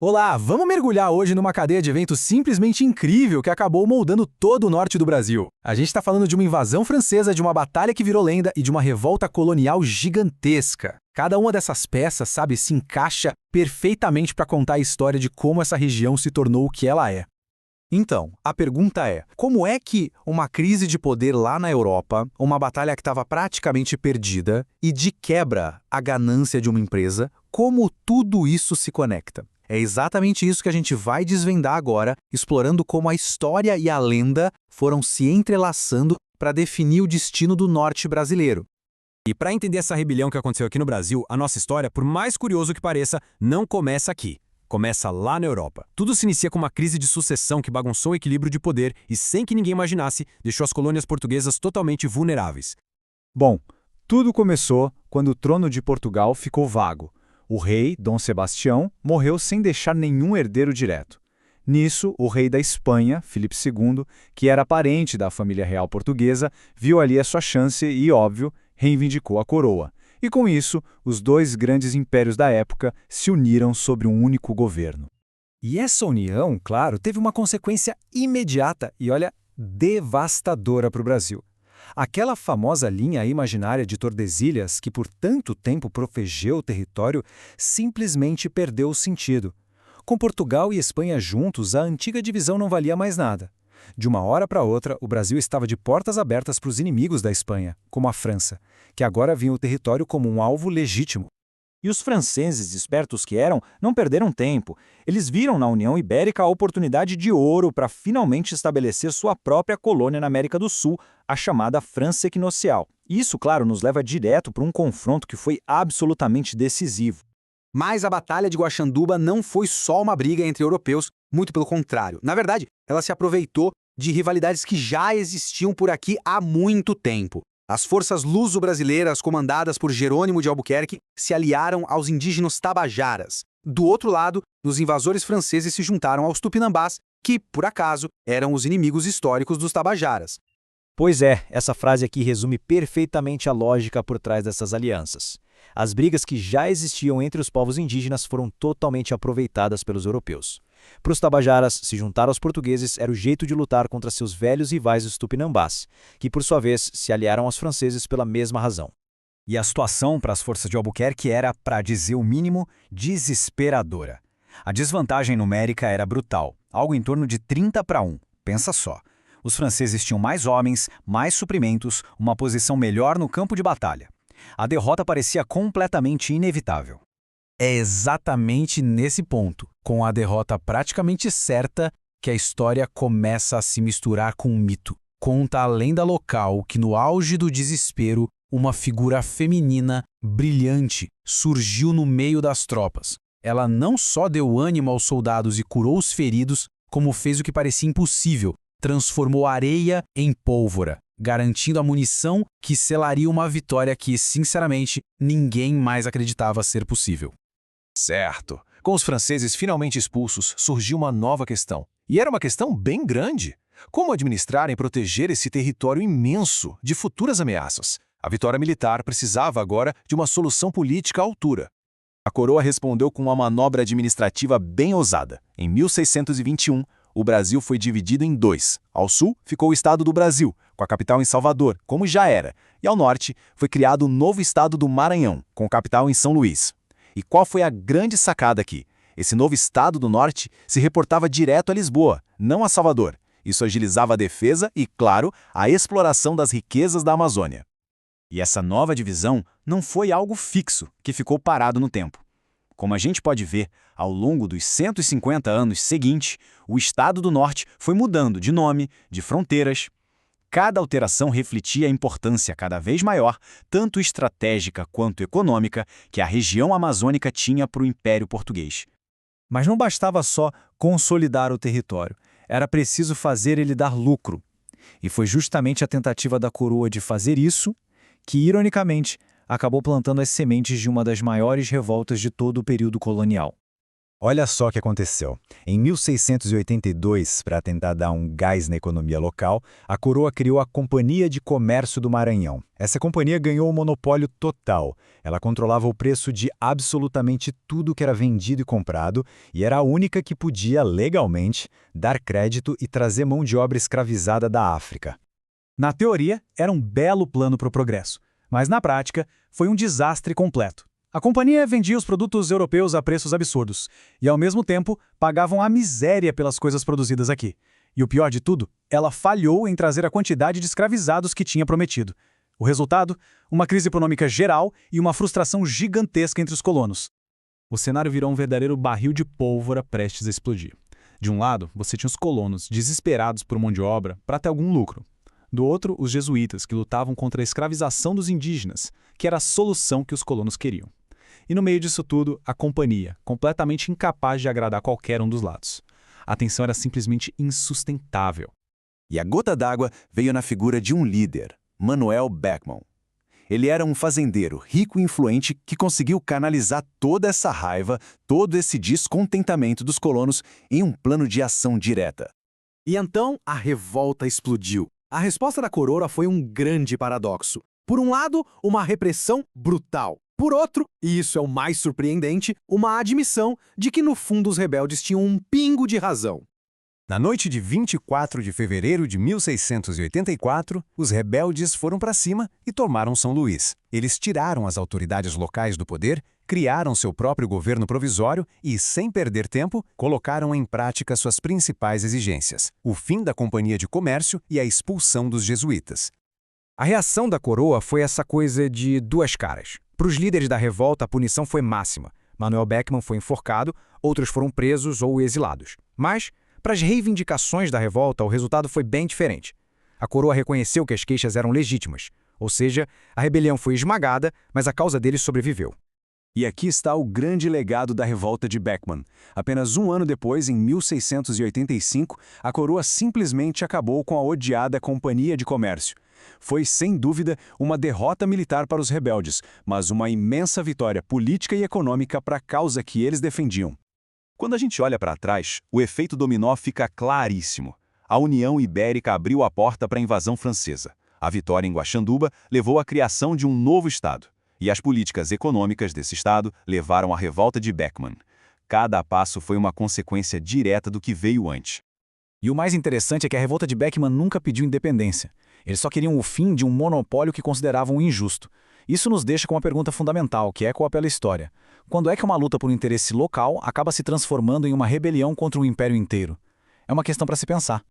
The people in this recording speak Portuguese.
Olá, vamos mergulhar hoje numa cadeia de eventos simplesmente incrível que acabou moldando todo o norte do Brasil. A gente está falando de uma invasão francesa, de uma batalha que virou lenda e de uma revolta colonial gigantesca. Cada uma dessas peças, sabe, se encaixa perfeitamente para contar a história de como essa região se tornou o que ela é. Então, a pergunta é, como é que uma crise de poder lá na Europa, uma batalha que estava praticamente perdida, e de quebra a ganância de uma empresa, como tudo isso se conecta? É exatamente isso que a gente vai desvendar agora, explorando como a história e a lenda foram se entrelaçando para definir o destino do norte brasileiro. E para entender essa rebelião que aconteceu aqui no Brasil, a nossa história, por mais curioso que pareça, não começa aqui. Começa lá na Europa. Tudo se inicia com uma crise de sucessão que bagunçou o equilíbrio de poder e, sem que ninguém imaginasse, deixou as colônias portuguesas totalmente vulneráveis. Bom, tudo começou quando o trono de Portugal ficou vago. O rei, Dom Sebastião, morreu sem deixar nenhum herdeiro direto. Nisso, o rei da Espanha, Filipe II, que era parente da família real portuguesa, viu ali a sua chance e, óbvio, reivindicou a coroa. E com isso, os dois grandes impérios da época se uniram sobre um único governo. E essa união, claro, teve uma consequência imediata e, olha, devastadora para o Brasil. Aquela famosa linha imaginária de Tordesilhas, que por tanto tempo protegeu o território, simplesmente perdeu o sentido. Com Portugal e Espanha juntos, a antiga divisão não valia mais nada. De uma hora para outra, o Brasil estava de portas abertas para os inimigos da Espanha, como a França, que agora viam o território como um alvo legítimo. E os franceses, espertos que eram, não perderam tempo. Eles viram na União Ibérica a oportunidade de ouro para finalmente estabelecer sua própria colônia na América do Sul, a chamada França Equinocial. Isso, claro, nos leva direto para um confronto que foi absolutamente decisivo. Mas a Batalha de Guaxanduba não foi só uma briga entre europeus, muito pelo contrário. Na verdade, ela se aproveitou de rivalidades que já existiam por aqui há muito tempo. As forças luso-brasileiras, comandadas por Jerônimo de Albuquerque, se aliaram aos indígenas tabajaras. Do outro lado, os invasores franceses se juntaram aos tupinambás, que, por acaso, eram os inimigos históricos dos tabajaras. Pois é, essa frase aqui resume perfeitamente a lógica por trás dessas alianças. As brigas que já existiam entre os povos indígenas foram totalmente aproveitadas pelos europeus. Para os tabajaras, se juntar aos portugueses era o jeito de lutar contra seus velhos rivais os tupinambás, que por sua vez se aliaram aos franceses pela mesma razão. E a situação para as forças de Albuquerque era, para dizer o mínimo, desesperadora. A desvantagem numérica era brutal, algo em torno de 30-1. Pensa só. Os franceses tinham mais homens, mais suprimentos, uma posição melhor no campo de batalha. A derrota parecia completamente inevitável. É exatamente nesse ponto, com a derrota praticamente certa, que a história começa a se misturar com um mito. Conta a lenda local que, no auge do desespero, uma figura feminina, brilhante, surgiu no meio das tropas. Ela não só deu ânimo aos soldados e curou os feridos, como fez o que parecia impossível, transformou areia em pólvora, garantindo a munição que selaria uma vitória que, sinceramente, ninguém mais acreditava ser possível. Certo. Com os franceses finalmente expulsos, surgiu uma nova questão. E era uma questão bem grande. Como administrar e proteger esse território imenso de futuras ameaças? A vitória militar precisava agora de uma solução política à altura. A coroa respondeu com uma manobra administrativa bem ousada. Em 1621, o Brasil foi dividido em dois. Ao sul, ficou o Estado do Brasil, com a capital em Salvador, como já era. E ao norte, foi criado o novo Estado do Maranhão, com capital em São Luís. E qual foi a grande sacada aqui? Esse novo Estado do Norte se reportava direto a Lisboa, não a Salvador. Isso agilizava a defesa e, claro, a exploração das riquezas da Amazônia. E essa nova divisão não foi algo fixo, que ficou parado no tempo. Como a gente pode ver, ao longo dos 150 anos seguintes, o Estado do Norte foi mudando de nome, de fronteiras. Cada alteração refletia a importância cada vez maior, tanto estratégica quanto econômica, que a região amazônica tinha para o Império Português. Mas não bastava só consolidar o território, era preciso fazer ele dar lucro. E foi justamente a tentativa da coroa de fazer isso que, ironicamente, acabou plantando as sementes de uma das maiores revoltas de todo o período colonial. Olha só o que aconteceu. Em 1682, para tentar dar um gás na economia local, a coroa criou a Companhia de Comércio do Maranhão. Essa companhia ganhou o monopólio total. Ela controlava o preço de absolutamente tudo que era vendido e comprado e era a única que podia, legalmente, dar crédito e trazer mão de obra escravizada da África. Na teoria, era um belo plano para o progresso, mas na prática, foi um desastre completo. A companhia vendia os produtos europeus a preços absurdos e, ao mesmo tempo, pagavam a miséria pelas coisas produzidas aqui. E o pior de tudo, ela falhou em trazer a quantidade de escravizados que tinha prometido. O resultado? Uma crise econômica geral e uma frustração gigantesca entre os colonos. O cenário virou um verdadeiro barril de pólvora prestes a explodir. De um lado, você tinha os colonos, desesperados por mão de obra para ter algum lucro. Do outro, os jesuítas, que lutavam contra a escravização dos indígenas, que era a solução que os colonos queriam. E no meio disso tudo, a companhia, completamente incapaz de agradar qualquer um dos lados. A tensão era simplesmente insustentável. E a gota d'água veio na figura de um líder, Manuel Beckmann. Ele era um fazendeiro rico e influente que conseguiu canalizar toda essa raiva, todo esse descontentamento dos colonos em um plano de ação direta. E então a revolta explodiu. A resposta da coroa foi um grande paradoxo. Por um lado, uma repressão brutal. Por outro, e isso é o mais surpreendente, uma admissão de que no fundo os rebeldes tinham um pingo de razão. Na noite de 24 de fevereiro de 1684, os rebeldes foram para cima e tomaram São Luís. Eles tiraram as autoridades locais do poder, criaram seu próprio governo provisório e, sem perder tempo, colocaram em prática suas principais exigências: o fim da Companhia de Comércio e a expulsão dos jesuítas. A reação da coroa foi essa coisa de duas caras. Para os líderes da revolta, a punição foi máxima. Manuel Beckmann foi enforcado, outros foram presos ou exilados. Mas, para as reivindicações da revolta, o resultado foi bem diferente. A coroa reconheceu que as queixas eram legítimas, ou seja, a rebelião foi esmagada, mas a causa deles sobreviveu. E aqui está o grande legado da revolta de Beckmann. Apenas um ano depois, em 1685, a coroa simplesmente acabou com a odiada Companhia de Comércio. Foi, sem dúvida, uma derrota militar para os rebeldes, mas uma imensa vitória política e econômica para a causa que eles defendiam. Quando a gente olha para trás, o efeito dominó fica claríssimo. A União Ibérica abriu a porta para a invasão francesa. A vitória em Guaxanduba levou à criação de um novo Estado. E as políticas econômicas desse Estado levaram à revolta de Beckmann. Cada passo foi uma consequência direta do que veio antes. E o mais interessante é que a revolta de Beckmann nunca pediu independência. Eles só queriam o fim de um monopólio que consideravam injusto. Isso nos deixa com uma pergunta fundamental, que ecoa pela história. Quando é que uma luta por um interesse local acaba se transformando em uma rebelião contra um império inteiro? É uma questão para se pensar.